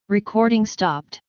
Recording stopped.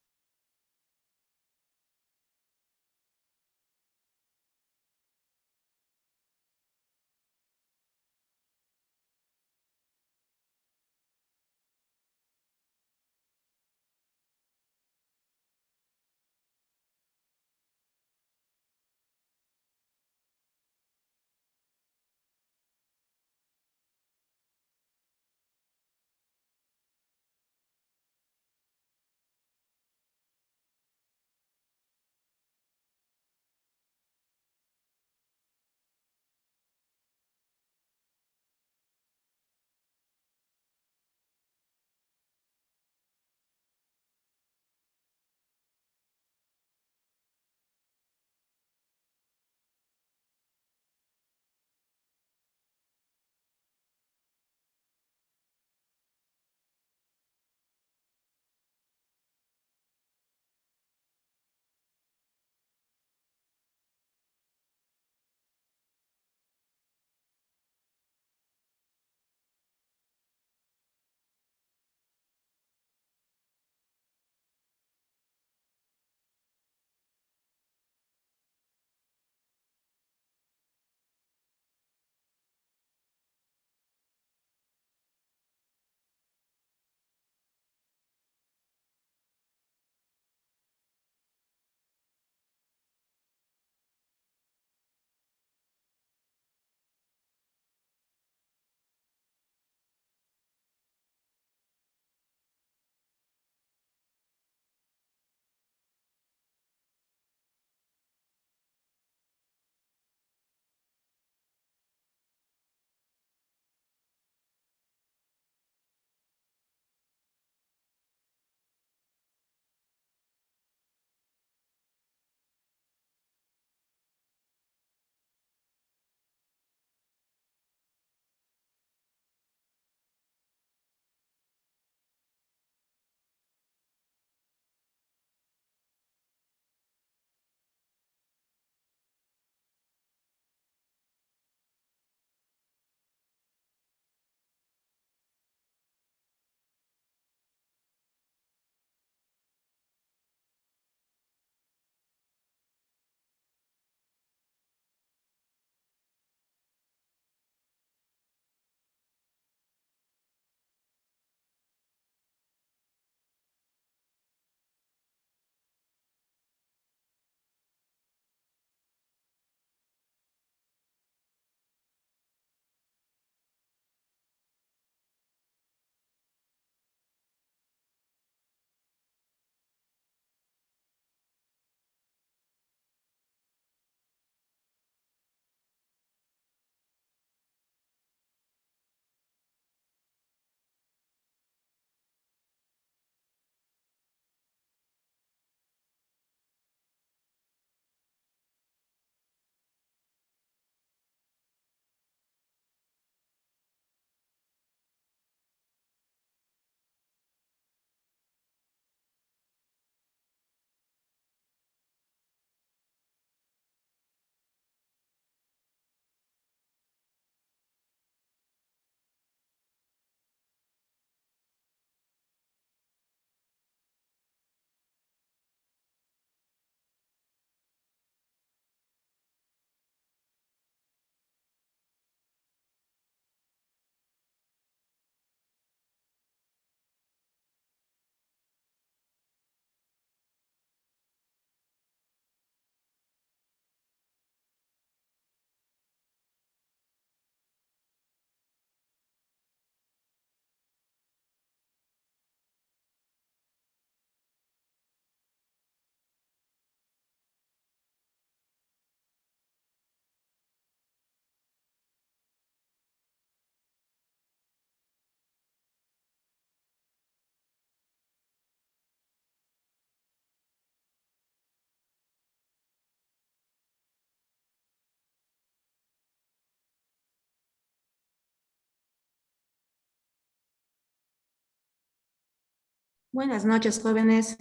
Buenas noches, jóvenes.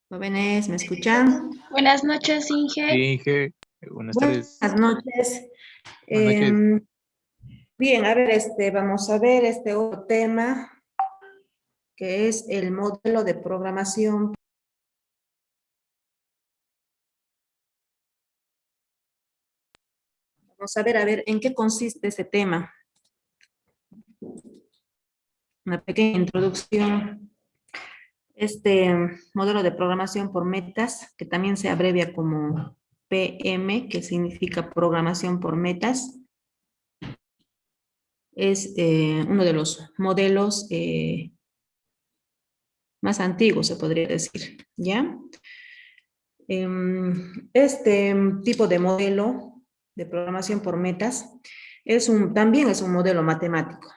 Jóvenes, ¿me escuchan? Buenas noches, Inge. Sí, Inge, buenas Buenas tardes. noches. Buenas noches. Bien, a ver, vamos a ver este otro tema, que es el modelo de programación. Vamos a ver, ¿en qué consiste este tema? Una pequeña introducción. Este modelo de programación por metas, que también se abrevia como PM, que significa programación por metas, es uno de los modelos más antiguos, se podría decir, ¿ya? Este tipo de modelo de programación por metas también es un modelo matemático.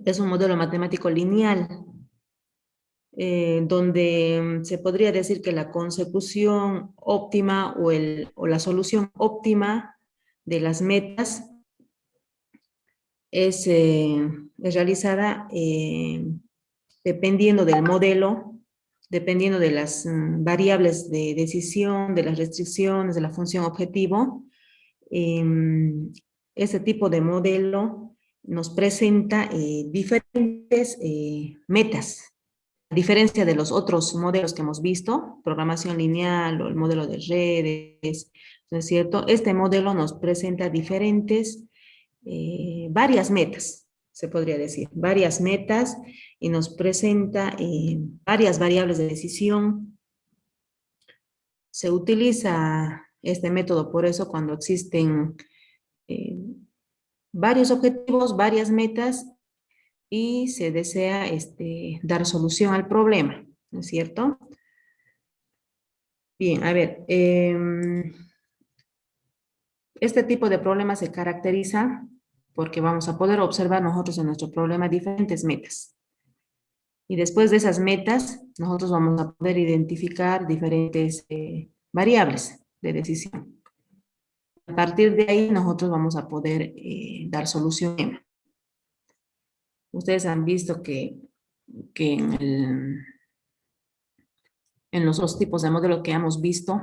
Es un modelo matemático lineal, donde se podría decir que la consecución óptima o la solución óptima de las metas es realizada dependiendo del modelo, dependiendo de las variables de decisión, de las restricciones, de la función objetivo. Este tipo de modelo nos presenta diferentes metas, a diferencia de los otros modelos que hemos visto, programación lineal o el modelo de redes, ¿no es cierto? Este modelo nos presenta varias metas, se podría decir, varias metas, y nos presenta varias variables de decisión. Se utiliza este método por eso cuando existen eh, varios objetivos, varias metas, y se desea dar solución al problema, ¿no es cierto? Bien, a ver, este tipo de problema se caracteriza porque vamos a poder observar nosotros en nuestro problema diferentes metas. Y después de esas metas, nosotros vamos a poder identificar diferentes variables de decisión. A partir de ahí, nosotros vamos a poder dar solución. Ustedes han visto que en los dos tipos de modelo que hemos visto,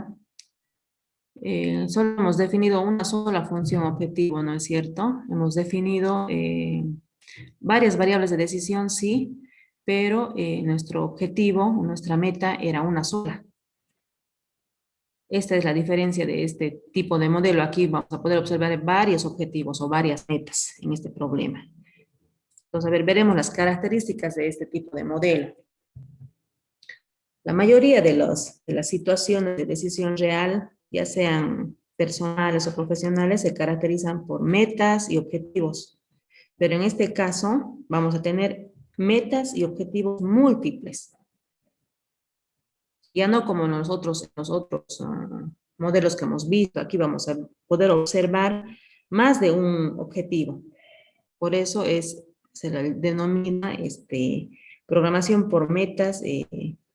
solo hemos definido una sola función objetivo, ¿no es cierto? Hemos definido varias variables de decisión, sí, pero nuestro objetivo, nuestra meta era una sola. Esta es la diferencia de este tipo de modelo. Aquí vamos a poder observar varios objetivos o varias metas en este problema. Entonces, a ver, veremos las características de este tipo de modelo. La mayoría de las situaciones de decisión real, ya sean personales o profesionales, se caracterizan por metas y objetivos. Pero en este caso, vamos a tener metas y objetivos múltiples. Ya no como los otros modelos que hemos visto. Aquí vamos a poder observar más de un objetivo. Por eso se le denomina programación por metas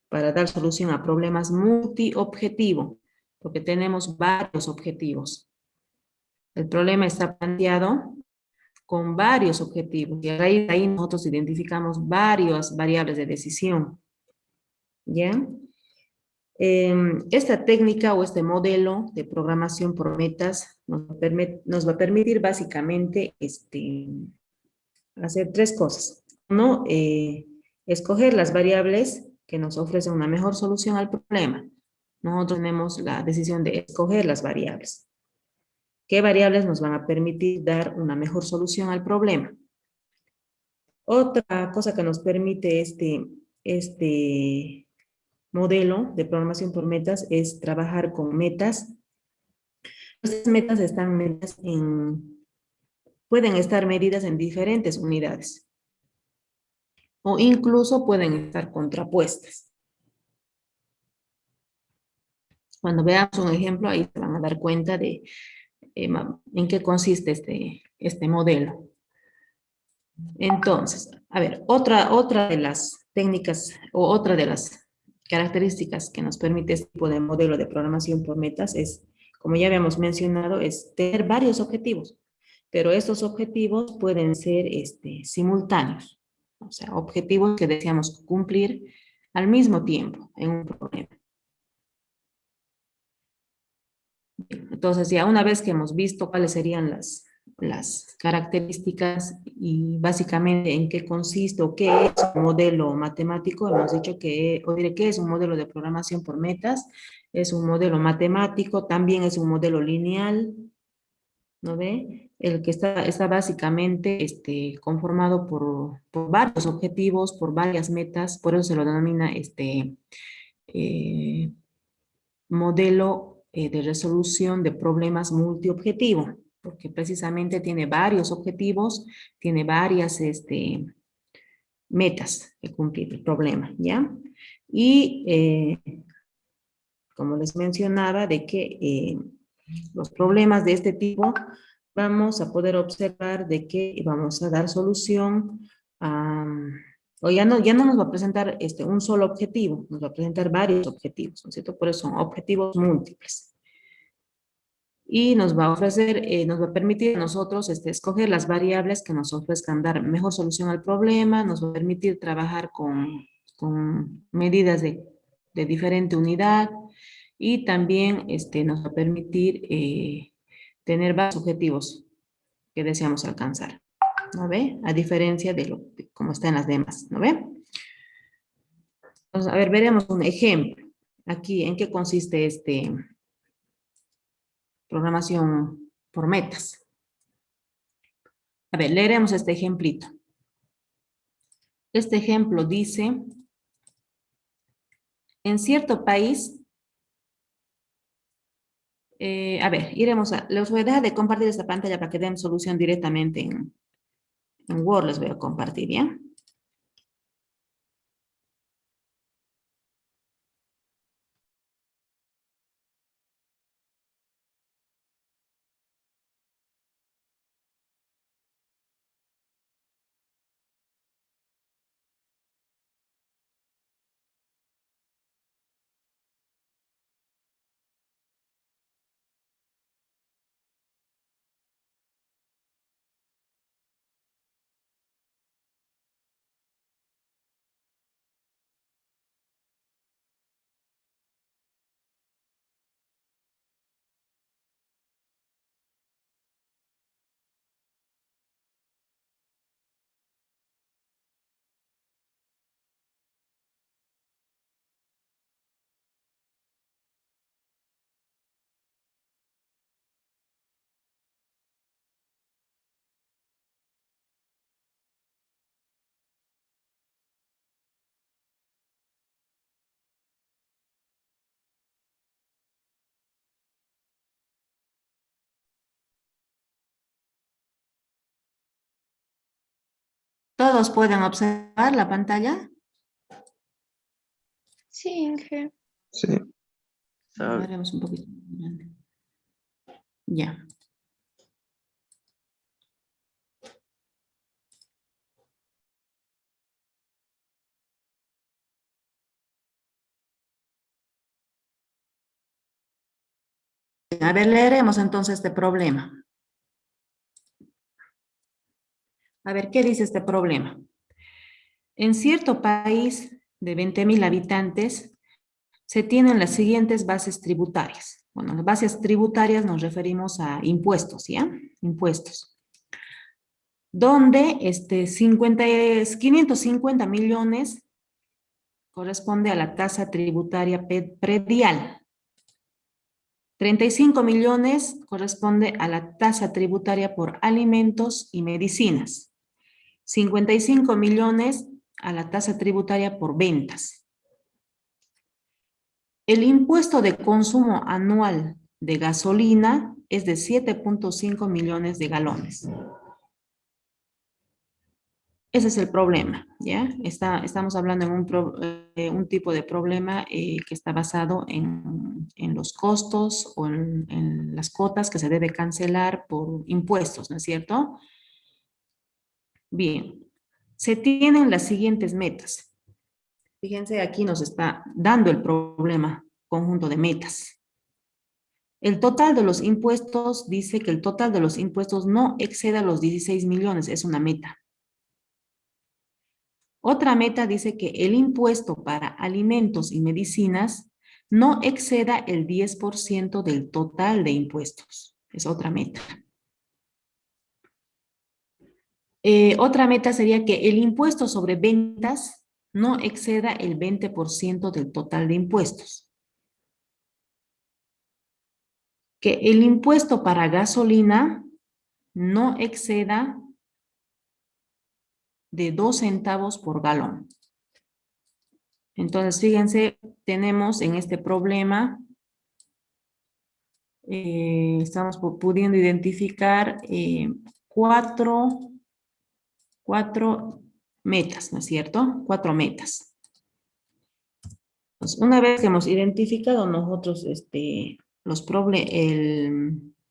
para dar solución a problemas multiobjetivo, porque tenemos varios objetivos. El problema está planteado con varios objetivos y a raíz de ahí nosotros identificamos varias variables de decisión. ¿Ya? Esta técnica o este modelo de programación por metas nos va a permitir básicamente hacer tres cosas. Uno, escoger las variables que nos ofrecen una mejor solución al problema. Nosotros tenemos la decisión de escoger las variables. ¿Qué variables nos van a permitir dar una mejor solución al problema? Otra cosa que nos permite este modelo de programación por metas es trabajar con metas. Estas metas pueden estar medidas en diferentes unidades o incluso pueden estar contrapuestas. Cuando veamos un ejemplo, ahí se van a dar cuenta de en qué consiste este modelo. Entonces, a ver, otra de las técnicas o otra de las características que nos permite este tipo de modelo de programación por metas es, como ya habíamos mencionado, es tener varios objetivos, pero estos objetivos pueden ser simultáneos, o sea, objetivos que deseamos cumplir al mismo tiempo en un problema. Entonces, ya una vez que hemos visto cuáles serían las características y básicamente en qué consiste o qué es un modelo matemático. Hemos dicho que, o diré que es un modelo de programación por metas, es un modelo matemático, también es un modelo lineal, ¿no ve? El que está básicamente conformado por varios objetivos, por varias metas, por eso se lo denomina eh, modelo de resolución de problemas multiobjetivo, porque precisamente tiene varios objetivos, tiene varias metas que cumplir el problema, ¿ya? Y como les mencionaba, de que los problemas de este tipo vamos a poder observar de que vamos a dar solución a, o ya no nos va a presentar un solo objetivo, nos va a presentar varios objetivos, ¿no es cierto? Por eso son objetivos múltiples. Y nos va a ofrecer, nos va a permitir a nosotros escoger las variables que nos ofrezcan dar mejor solución al problema, nos va a permitir trabajar con medidas de diferente unidad y también nos va a permitir tener varios objetivos que deseamos alcanzar, ¿no ve? A diferencia de como está en las demás, ¿no ve? Entonces, a ver, veremos un ejemplo. Aquí, ¿en qué consiste programación por metas? A ver, leeremos este ejemplito. Este ejemplo dice, en cierto país, a ver, les voy a dejar de compartir esta pantalla para que den solución directamente en Word, les voy a compartir, ¿ya? ¿Todos pueden observar la pantalla? Sí, Inge. Sí. Haremos un poquito más grande. Ya. A ver, leeremos entonces este problema. A ver, ¿qué dice este problema? En cierto país de 20.000 habitantes se tienen las siguientes bases tributarias. Bueno, las bases tributarias nos referimos a impuestos, ¿ya? Impuestos. Donde 550 millones corresponde a la tasa tributaria predial. 35 millones corresponde a la tasa tributaria por alimentos y medicinas. 55 millones a la tasa tributaria por ventas. El impuesto de consumo anual de gasolina es de 7.5 millones de galones. Ese es el problema, ¿ya? Estamos hablando en un tipo de problema que está basado en los costos o en las cuotas que se debe cancelar por impuestos, ¿no es cierto? Bien, se tienen las siguientes metas. Fíjense, aquí nos está dando el problema, conjunto de metas. El total de los impuestos dice que el total de los impuestos no exceda los 16 millones, es una meta. Otra meta dice que el impuesto para alimentos y medicinas no exceda el 10% del total de impuestos. Es otra meta. Otra meta sería que el impuesto sobre ventas no exceda el 20% del total de impuestos. Que el impuesto para gasolina no exceda de 2 centavos por galón. Entonces, fíjense, tenemos en este problema, estamos pudiendo identificar cuatro metas, ¿no es cierto? 4 metas. Entonces, una vez que hemos identificado nosotros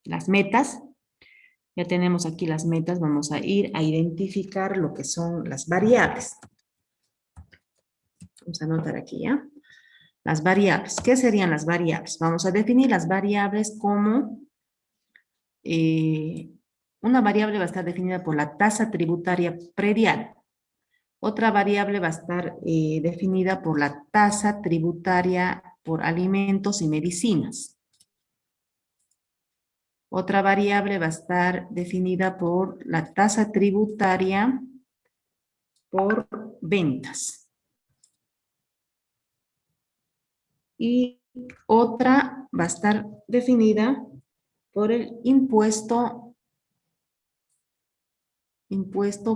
las metas, ya tenemos aquí las metas, vamos a ir a identificar lo que son las variables. Vamos a anotar aquí, ¿ya? Las variables. ¿Qué serían las variables? Vamos a definir las variables como una variable va a estar definida por la tasa tributaria predial. Otra variable va a estar definida por la tasa tributaria por alimentos y medicinas. Otra variable va a estar definida por la tasa tributaria por ventas. Y otra va a estar definida por el impuesto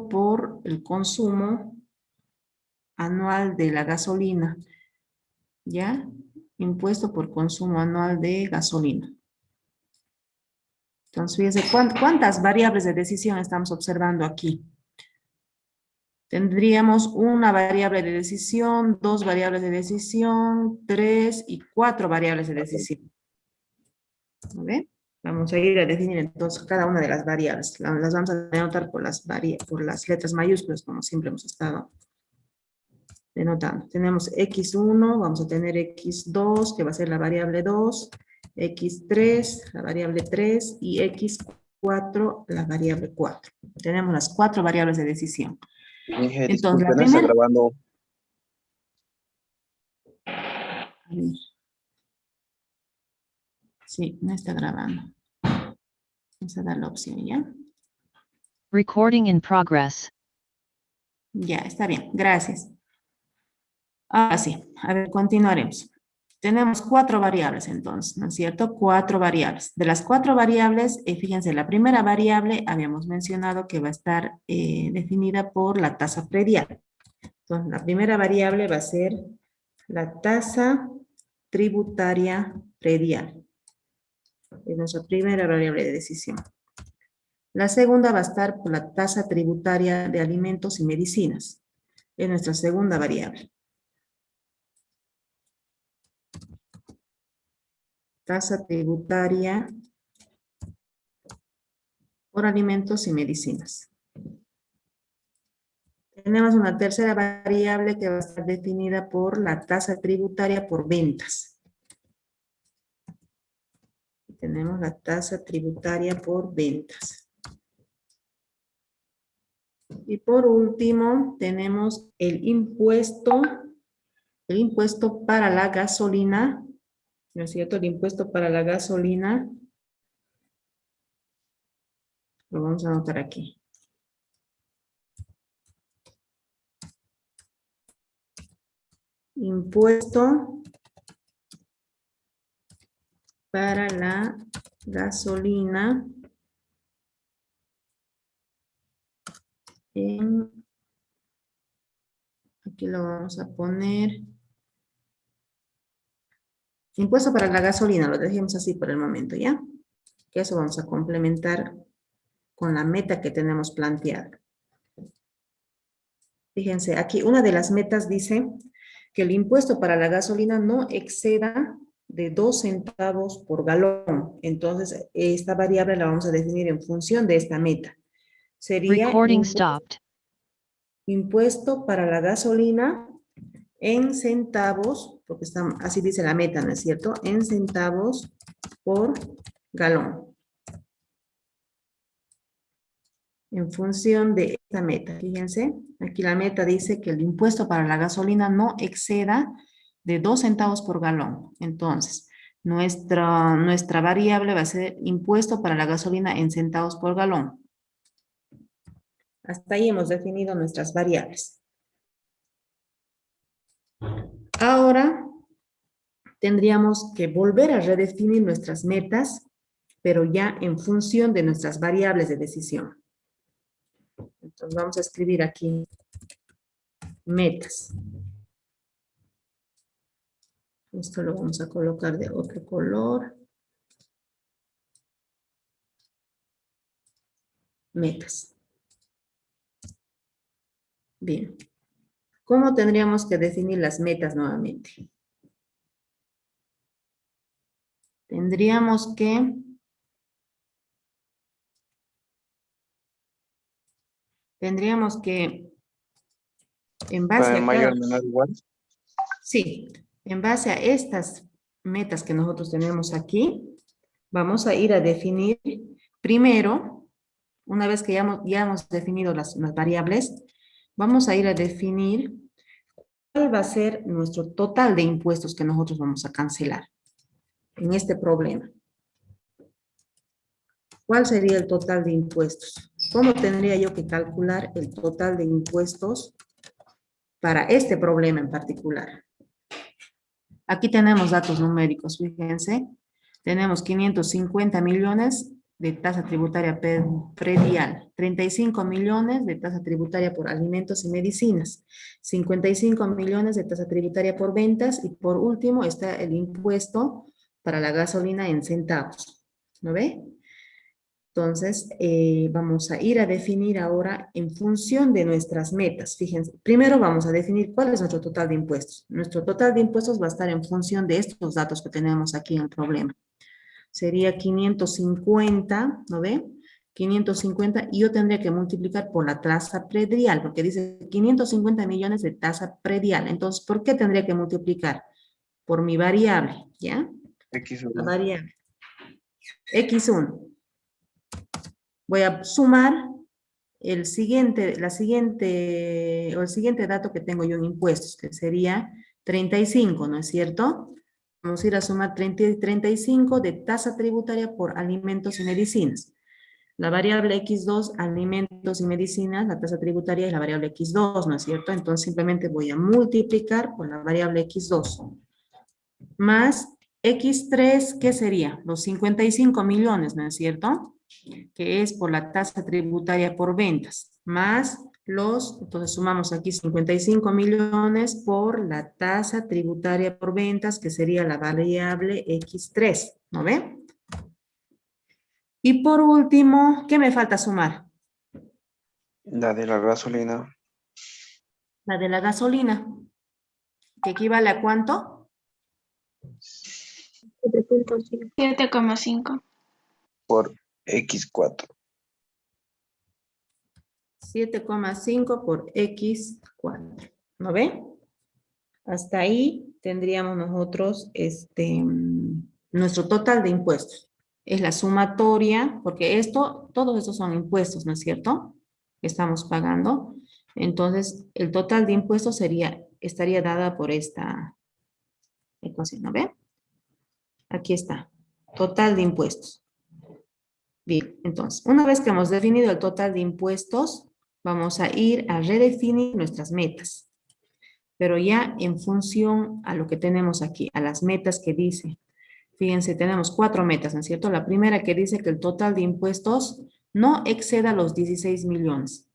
por el consumo anual de la gasolina, ¿ya? Impuesto por consumo anual de gasolina. Entonces, fíjense, ¿cuántas variables de decisión estamos observando aquí? Tendríamos una variable de decisión, 2 variables de decisión, 3 y 4 variables de decisión. ¿Ve? Vamos a ir a definir entonces cada una de las variables. Las vamos a denotar por las letras mayúsculas, como siempre hemos estado denotando. Tenemos x1, vamos a tener x2, que va a ser la variable 2, x3, la variable 3, y x4, la variable 4. Tenemos las 4 variables de decisión. Mije, Entonces, la disculpe, no está primera... grabando. Sí, no está grabando. Vamos a dar la opción, ¿ya? Recording in progress. Ya, está bien, gracias. Ahora sí, a ver, continuaremos. Tenemos 4 variables entonces, ¿no es cierto? 4 variables. De las 4 variables, fíjense, la primera variable habíamos mencionado que va a estar definida por la tasa predial. Entonces, la primera variable va a ser la tasa tributaria predial. Es nuestra primera variable de decisión. La segunda va a estar por la tasa tributaria de alimentos y medicinas. Es nuestra segunda variable. Tasa tributaria por alimentos y medicinas. Tenemos una tercera variable que va a estar definida por la tasa tributaria por ventas. Tenemos la tasa tributaria por ventas. Y por último, tenemos el impuesto para la gasolina, ¿no es cierto? El impuesto para la gasolina, lo vamos a anotar aquí. Impuesto para la gasolina aquí lo vamos a poner, impuesto para la gasolina, lo dejemos así por el momento, ¿ya? Que eso vamos a complementar con la meta que tenemos planteada. Fíjense, aquí una de las metas dice que el impuesto para la gasolina no exceda de 2 centavos por galón. Entonces, esta variable la vamos a definir en función de esta meta. Sería Recording stopped. impuesto para la gasolina en centavos, porque así dice la meta, ¿no es cierto? En centavos por galón. En función de esta meta, fíjense, aquí la meta dice que el impuesto para la gasolina no exceda de 2 centavos por galón. Entonces, nuestra variable va a ser impuesto para la gasolina en centavos por galón. Hasta ahí hemos definido nuestras variables. Ahora tendríamos que volver a redefinir nuestras metas, pero ya en función de nuestras variables de decisión. Entonces vamos a escribir aquí metas. Esto lo vamos a colocar de otro color. Metas. Bien. ¿Cómo tendríamos que definir las metas nuevamente? Tendríamos que en base Para a el cada... mayor menor igual. Sí, en base a estas metas que nosotros tenemos aquí, vamos a ir a definir primero, una vez que ya hemos definido las variables, vamos a ir a definir cuál va a ser nuestro total de impuestos que nosotros vamos a cancelar en este problema. ¿Cuál sería el total de impuestos? ¿Cómo tendría yo que calcular el total de impuestos para este problema en particular? Aquí tenemos datos numéricos, fíjense. Tenemos 550 millones de tasa tributaria predial, 35 millones de tasa tributaria por alimentos y medicinas, 55 millones de tasa tributaria por ventas y por último está el impuesto para la gasolina en centavos. ¿No ve? Entonces, vamos a ir a definir ahora en función de nuestras metas. Fíjense, primero vamos a definir cuál es nuestro total de impuestos. Nuestro total de impuestos va a estar en función de estos datos que tenemos aquí en el problema. Sería 550, ¿no ve? 550, y yo tendría que multiplicar por la tasa predial, porque dice 550 millones de tasa predial. Entonces, ¿por qué tendría que multiplicar? Por mi variable, ¿ya? X1. La variable. X1. Voy a sumar el siguiente dato que tengo yo en impuestos, que sería 35, ¿no es cierto? Vamos a ir a sumar 35 de tasa tributaria por alimentos y medicinas. La variable X2, alimentos y medicinas, la tasa tributaria es la variable X2, ¿no es cierto? Entonces simplemente voy a multiplicar por la variable X2. Más X3, ¿qué sería? Los 55 millones, ¿no es cierto? Que es por la tasa tributaria por ventas, más entonces sumamos aquí 55 millones por la tasa tributaria por ventas, que sería la variable X3, ¿no ve? Y por último, ¿qué me falta sumar? La de la gasolina. La de la gasolina, que equivale a ¿cuánto? 7,5. Por X4. 7,5 por X4, ¿no ve? Hasta ahí tendríamos nosotros nuestro total de impuestos. Es la sumatoria, porque todos estos son impuestos, ¿no es cierto? Estamos pagando. Entonces, el total de impuestos estaría dada por esta ecuación, ¿no ve? Aquí está, total de impuestos. Bien, entonces, una vez que hemos definido el total de impuestos, vamos a ir a redefinir nuestras metas. Pero ya en función a lo que tenemos aquí, a las metas que dice. Fíjense, tenemos 4 metas, ¿no es cierto? La primera que dice que el total de impuestos no exceda los 16 millones.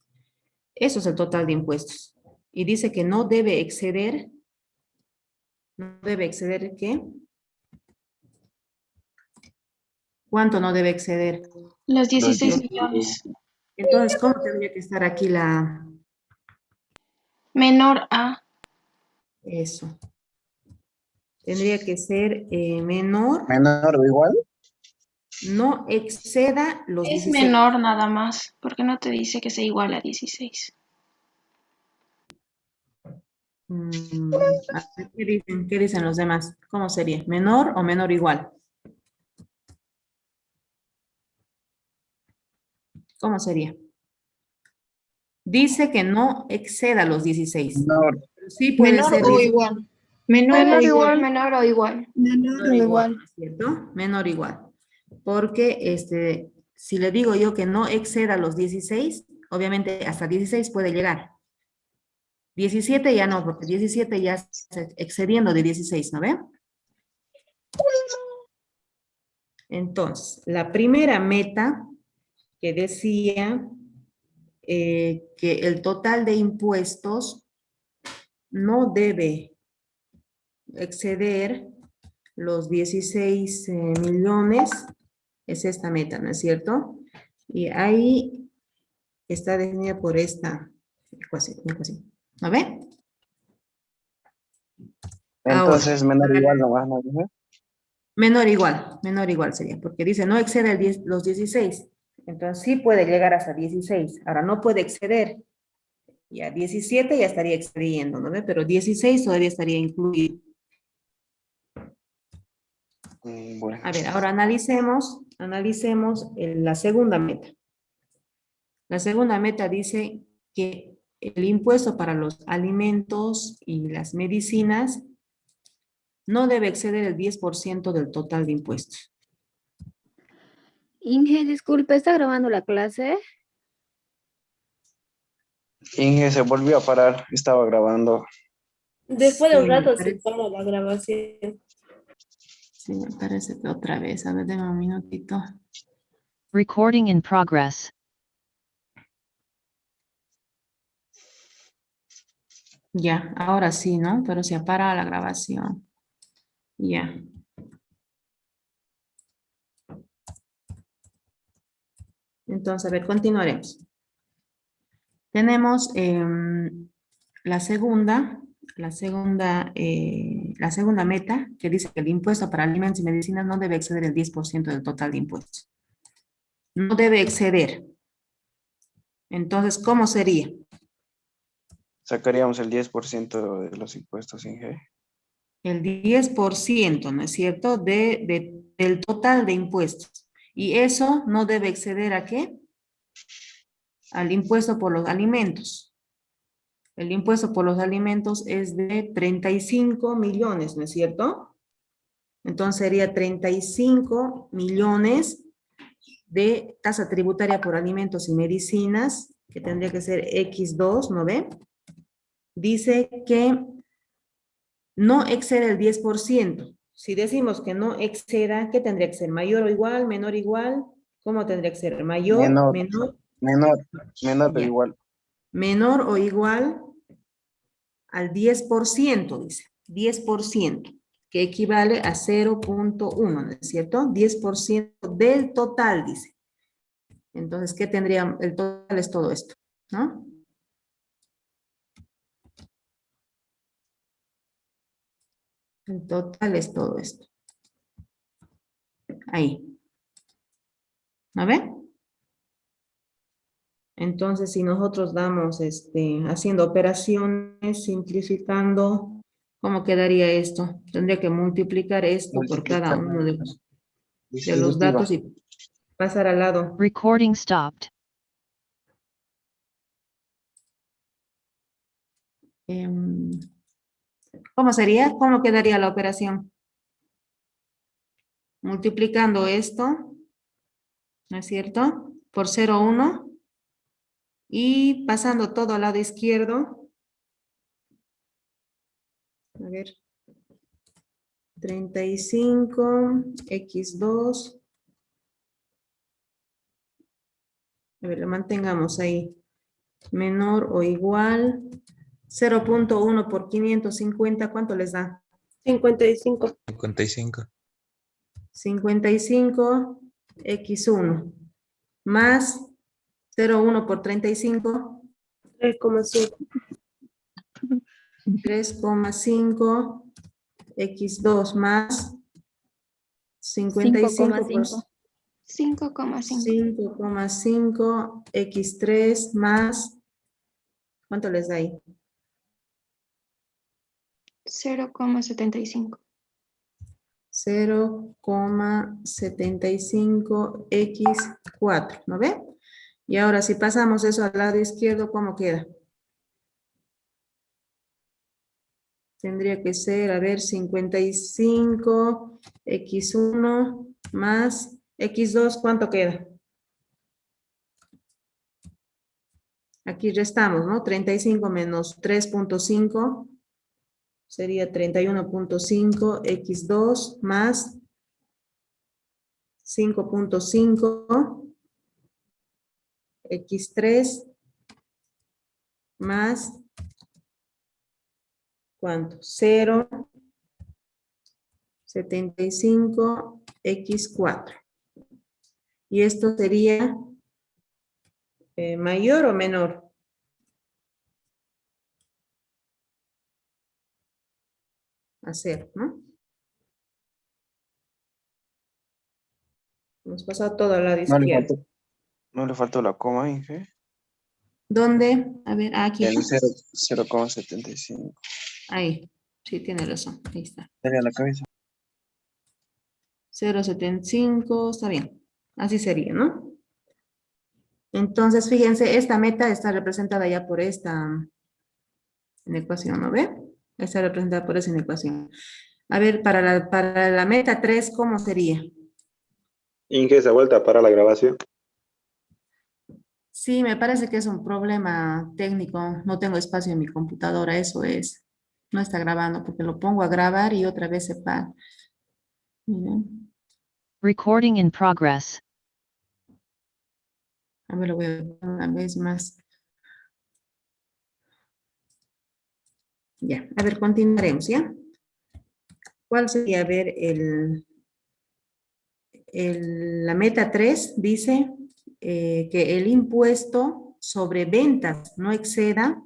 Eso es el total de impuestos. Y dice que no debe exceder, ¿qué? ¿Cuánto no debe exceder? Los 16 16. millones. Entonces, ¿cómo tendría que estar aquí Menor a. eso? Tendría que ser menor, ¿Menor o igual? no exceda los Es 16. menor nada más. ¿Por qué no te dice que sea igual a 16? A ver, ¿qué dicen los demás? ¿Cómo sería? ¿Menor o menor igual? ¿Cómo sería? Dice que no exceda los 16. Menor. Sí puede Menor ser o 16. igual. Menor o igual. Menor o igual. Menor o igual. ¿No es cierto? Menor o igual. Porque si le digo yo que no exceda los 16, Obviamente hasta 16 puede llegar. 17 ya no, porque 17 ya está excediendo de 16, ¿no ve? Entonces, la primera meta que decía que el total de impuestos no debe exceder los 16 millones, es esta meta, ¿no es cierto? Y ahí está definida por esta ecuación. ¿No ve? Entonces, Ahora, menor o igual nomás, ¿no? Dije. menor igual sería, porque dice no excede los 16. Entonces sí puede llegar hasta 16. Ahora no puede exceder. Ya 17 ya estaría excediendo, ¿no ve? Pero 16 todavía estaría incluido. Bueno, A ver, ahora analicemos la segunda meta. La segunda meta dice que el impuesto para los alimentos y las medicinas no debe exceder el 10% del total de impuestos. Inge, disculpe, ¿está grabando la clase? Inge se volvió a parar, estaba grabando. Después de un Sí, me rato se parece, para la grabación. sí, me parece que otra vez. A ver, déjame un minutito. Recording in progress. Ya, ahora sí, ¿no? Pero se para la grabación. Ya. Entonces, a ver, continuaremos. Tenemos la segunda meta, que dice que el impuesto para alimentos y medicinas no debe exceder el 10% del total de impuestos. No debe exceder. Entonces, ¿cómo sería? Sacaríamos el 10% de los impuestos, Inge. El 10%, ¿no es cierto? Del total de impuestos. Y eso no debe exceder ¿a qué? Al impuesto por los alimentos. El impuesto por los alimentos es de 35 millones, ¿no es cierto? Entonces sería 35 millones de tasa tributaria por alimentos y medicinas, que tendría que ser X2, ¿no ve? Dice que no excede el 10%. Si decimos que no exceda, ¿qué tendría que ser? ¿Mayor o igual? ¿Menor o igual? ¿Cómo tendría que ser? ¿Mayor? Menor, ¿Menor? menor o Ya. igual. Menor o igual al 10%, dice. 10%, que equivale a 0.1, ¿no es cierto? 10% del total, dice. Entonces, ¿qué tendría? El total es todo esto, ¿no? El total es todo esto. Ahí. ¿No ve? Entonces, si nosotros damos, haciendo operaciones, simplificando, ¿cómo quedaría esto? Tendría que multiplicar esto por cada Multiplicar. uno de los Distributiva. datos y pasar al lado. Recording stopped. ¿Cómo sería? ¿Cómo quedaría la operación? Multiplicando esto, ¿no es cierto? Por 0,1 y pasando todo al lado izquierdo. A ver. 35, x2. A ver, lo mantengamos ahí. Menor o igual. 0.1 por 550, ¿cuánto les da? 55. 55. 55, x1. Más 0,1 por 35. 3,5. 3,5, x2 más 55 por 5,5. 5,5, x3 más, ¿cuánto les da ahí? 0,75. 0,75 x4, ¿no ve? Y ahora si pasamos eso al lado izquierdo, ¿cómo queda? Tendría que ser, a ver, 55 x1 más x2, ¿cuánto queda? Aquí restamos, ¿no? 35 menos 3.5 sería 31.5 x2 más 5.5 x3 más, ¿cuánto? 0,75 x4. Y esto sería mayor o menor. A 0, ¿no? Hemos pasado todo al lado izquierdo. No le faltó la coma, Inge. ¿Dónde? A ver, aquí. El 0,75. Ahí. Sí, tiene razón. Ahí está. Dale a la cabeza. 0,75, está bien. Así sería, ¿no? Entonces, fíjense, esta meta está representada ya por esta ecuación, ¿no ve? Está representada por esa ecuación. A ver, para la meta 3, ¿cómo sería? Inge, esa vuelta para la grabación. Sí, me parece que es un problema técnico. No tengo espacio en mi computadora, eso es. No está grabando porque lo pongo a grabar y otra vez se para. Miren. Recording in progress. A ver, lo voy a poner una vez más. Ya, a ver, continuaremos, ¿ya? ¿Cuál sería? A ver, la meta 3 dice que el impuesto sobre ventas no exceda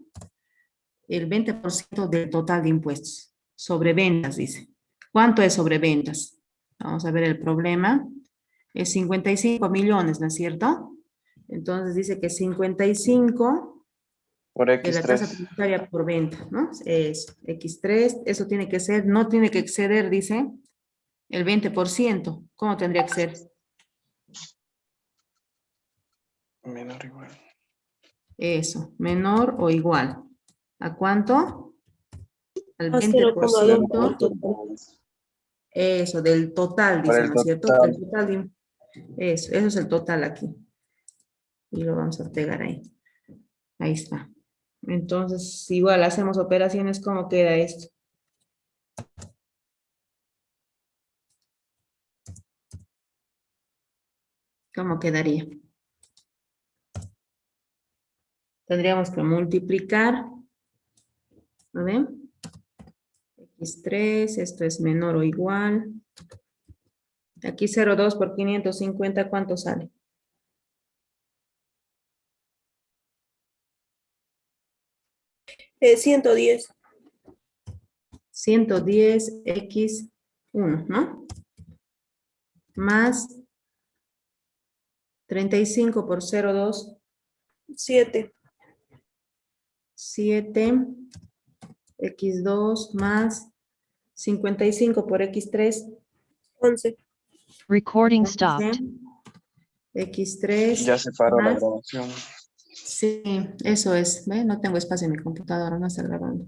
el 20% del total de impuestos. Sobre ventas, dice. ¿Cuánto es sobre ventas? Vamos a ver el problema. Es 55 millones, ¿no es cierto? Entonces dice que 55 Por de la tasa X3. tributaria por venta, ¿no? Es X3, eso tiene que ser, no tiene que exceder, dice, el 20%. ¿Cómo tendría que ser? Menor o igual. Eso, menor o igual. ¿A cuánto? Al A 0,2 por 20%. total. Eso, del total, Para dice, el ¿no es cierto? total. El total eso es el total aquí. Y lo vamos a pegar ahí. Ahí está. Entonces, igual hacemos operaciones, ¿cómo queda esto? ¿Cómo quedaría? Tendríamos que multiplicar. ¿No ven? X3, esto es menor o igual. Aquí 0,2 por 550, ¿cuánto sale? 110. 110 X1, ¿no? Más 35 por 0,2, 7. 7 X2 más 55 por X3, 11. Recording 11, stopped. X3 Ya se paró la más, grabación. sí, eso es, ¿ve? No tengo espacio en mi computadora, no está grabando.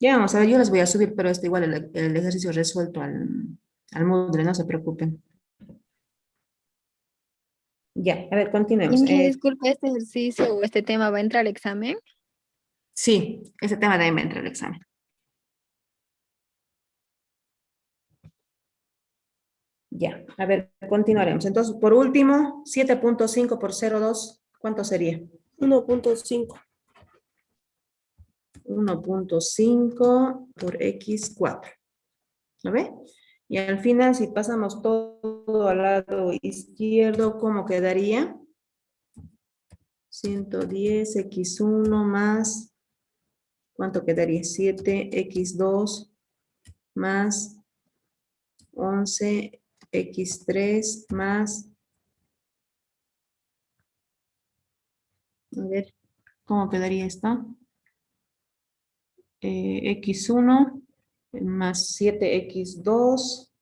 Ya vamos a ver, yo les voy a subir, pero igual el ejercicio resuelto al Moodle, no se preocupen. Ya, a ver, continuemos. Inge, disculpe, ¿este ejercicio o este tema va a entrar al examen? Sí, ese tema también va a entrar al examen. Ya, a ver, continuaremos. Entonces, por último, 7.5 por 0,2, ¿cuánto sería? 1.5. 1.5 por X4. ¿Lo ve? Y al final, si pasamos todo al lado izquierdo, ¿cómo quedaría? 110 X1 más, ¿cuánto quedaría? 7 X2 más 11 X3 más, a ver, ¿cómo quedaría esto? X1 más 7X2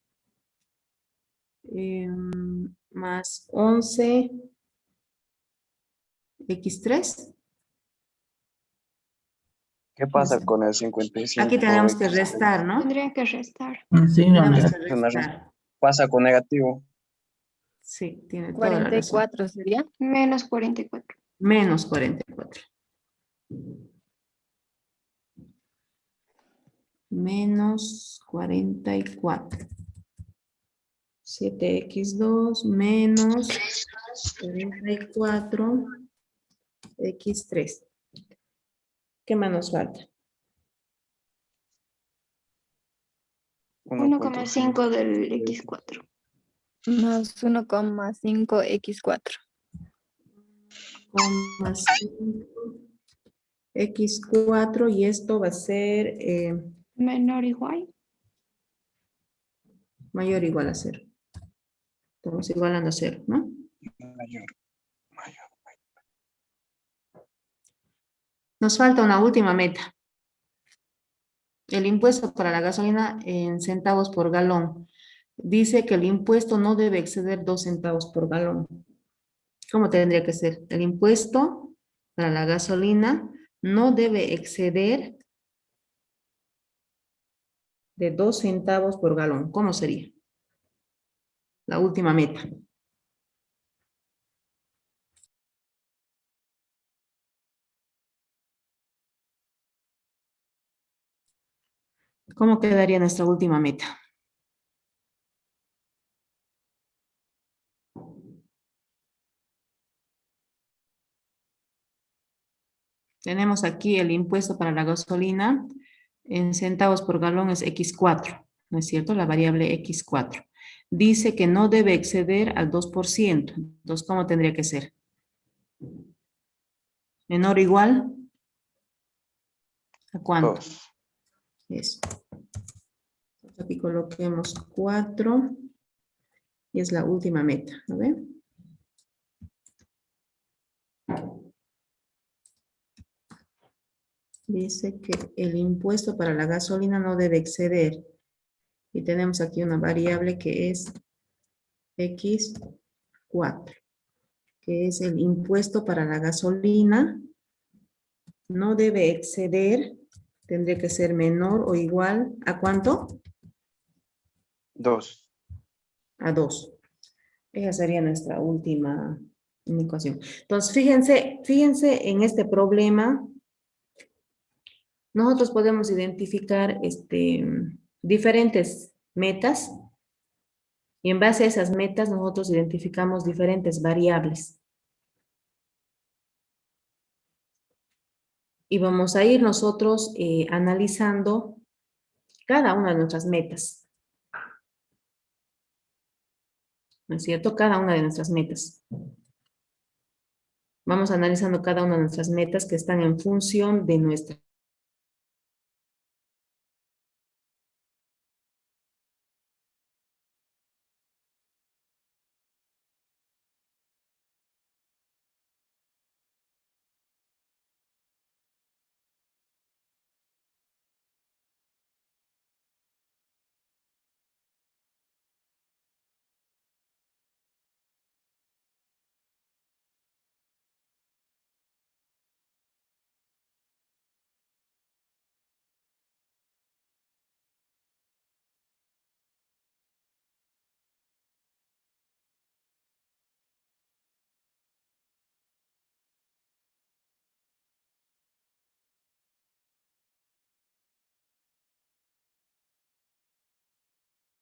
más 11 X3. ¿Qué pasa con el 55? Aquí tenemos que restar, ¿no? Tendría que restar. Sí, no, Tenemos no. que restar. Pasa con negativo. Sí, tiene toda la razón. 44 sería. Menos 44. Menos 44. Menos 44. 7x2 menos 44 x3. ¿Qué más nos falta? 1,5 del x4. Más 1,5 x4. 5 x4 y esto va a ser Menor o igual. mayor o igual a 0. Estamos igualando a 0, ¿no? Mayor. Nos falta una última meta. El impuesto para la gasolina en centavos por galón. Dice que el impuesto no debe exceder 2 centavos por galón. ¿Cómo tendría que ser? El impuesto para la gasolina no debe exceder de 2 centavos por galón. ¿Cómo sería? La última meta. ¿Cómo quedaría nuestra última meta? Tenemos aquí el impuesto para la gasolina en centavos por galón es X4, ¿no es cierto? La variable X4. Dice que no debe exceder al 2%. Entonces, ¿cómo tendría que ser? ¿Menor o igual? ¿A cuánto? 2. Eso. Aquí coloquemos 4 y es la última meta, ¿no ven? Dice que el impuesto para la gasolina no debe exceder. Y tenemos aquí una variable que es X4, que es el impuesto para la gasolina. No debe exceder, tendría que ser menor o igual, ¿a cuánto? 2. A 2. Esa sería nuestra última ecuación. Entonces, fíjense en este problema. Nosotros podemos identificar diferentes metas y en base a esas metas nosotros identificamos diferentes variables. Y vamos a ir nosotros analizando cada una de nuestras metas. ¿No es cierto? Cada una de nuestras metas. Vamos analizando cada una de nuestras metas que están en función de nuestra